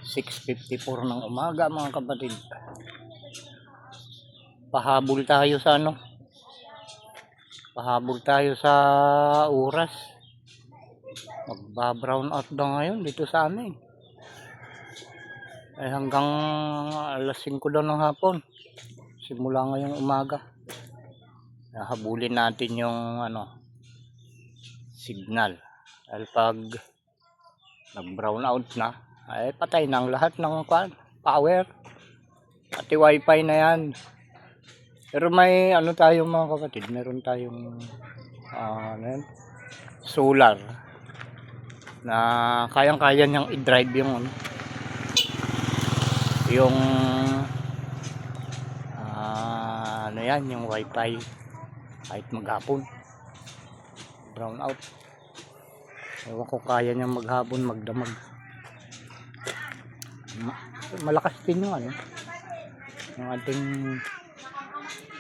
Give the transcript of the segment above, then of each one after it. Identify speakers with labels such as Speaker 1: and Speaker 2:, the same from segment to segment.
Speaker 1: 6:54 ng umaga mga kapatid. Pahabol tayo sa pahabol tayo sa oras. Magba-brown out na ngayon dito sa amin. Ay hanggang alas 5 daw ng hapon. Simula ngayong umaga. Habulin natin yung signal. Dahil pag nag-brown out na, ay patay na ang lahat ng power. Pati wifi na yan. Pero may tayo mga kapatid, meron tayong solar na kayang-kaya niyang i-drive yung yung wifi kahit maghapon. Brown out. Ewan ko kaya niyang maghapon magdamag. Malakas din yung yung ating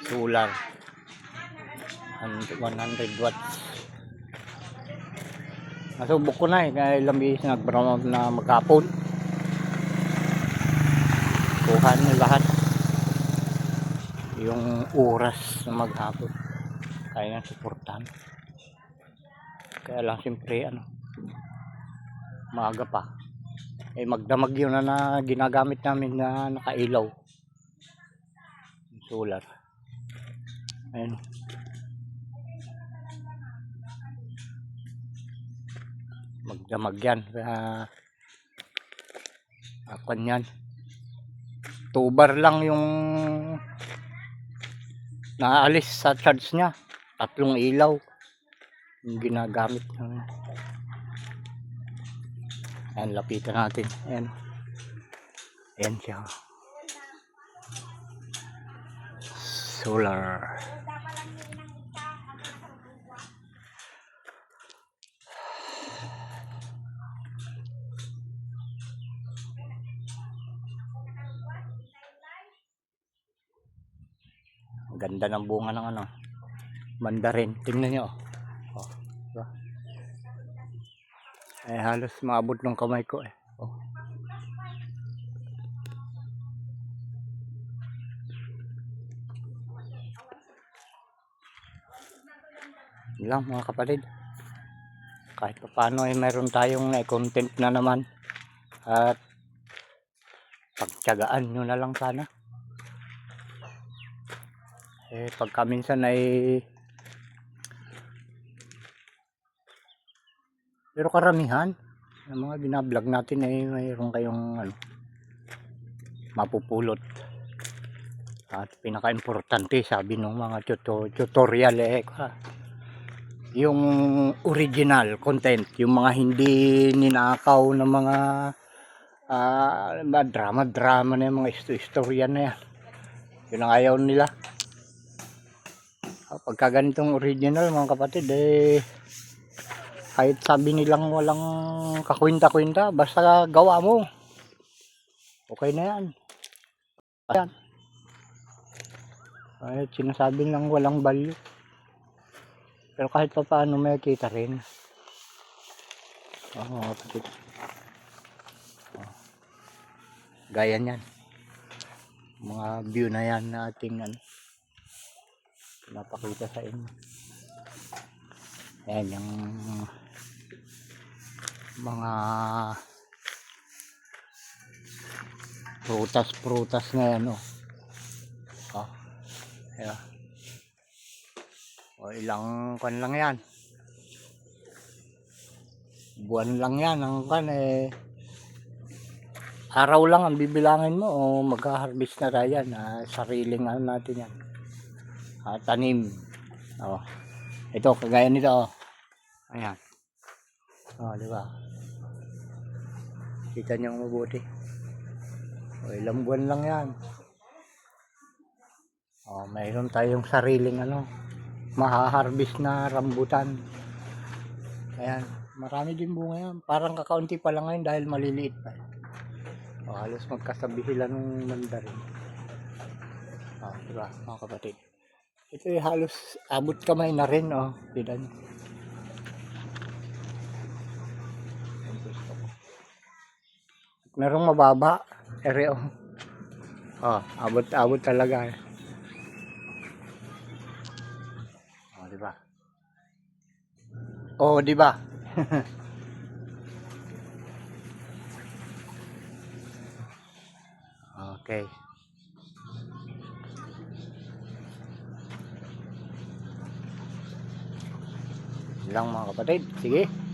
Speaker 1: solar 100 watts. Nasubok ko na kaya ilang beses nag-brown out na maghapon. Kuha niya lahat yung oras na maghapon kaya nang suportahan. Kaya lang siyempre maaga pa magdamag yun na ginagamit namin na nakailaw solar. Ayun, magdamag yan yan 2 bar lang yung naalis sa charge nya, 3 ilaw yung ginagamit namin. Ayan, lapitan natin. Ayan siya, solar. Ganda ng bunga ng mandarin. Tingnan nyo. Diba? Halos maabot ng kamay ko lang mga kapatid. Kahit paano mayroon tayong content na naman. At pagtiyagaan nyo na lang sana. Pagka minsan pero karamihan ng mga binablog natin mayroon kayong mapupulot. At pinaka-importante sabi ng mga tutorial yung original content, yung mga hindi ninakaw ng mga drama na yung mga istorya na yan. Yun ang ayaw nila. Pagka ganitong original mga kapatid kahit sabi nilang walang kakwinta-kwinta, basta gawa mo okay na yan. Ayan. Kahit sinasabi lang walang value, pero kahit pa paano may kita rin. Mga kapatid, gaya niyan mga view na yan na ating napakita sa inyo. Ayan yung mga prutas na yan ayan. Ilang kan lang yan, buwan lang yan ang araw lang ang bibilangin mo magha-harvest na tayo yan. Sariling natin yan, tanim. Ito kagaya nito ayan, diba? Kita nyo mabuti. Ilang buwan lang yan. Mayroon tayong sariling maha-harvest na rambutan. Ayan, marami din bunga yan. Parang kakaunti pa lang ngayon dahil maliliit pa. Halos magkasabi sila ng mandarin. Diba mga kapatid? Ito halos abot kamay na rin tignan nyo. Merong mababa. Ere oh. Oh, abot-abot talaga. Oh, di ba? Oh, di ba? Okay. Lang mga kapatid. Sige.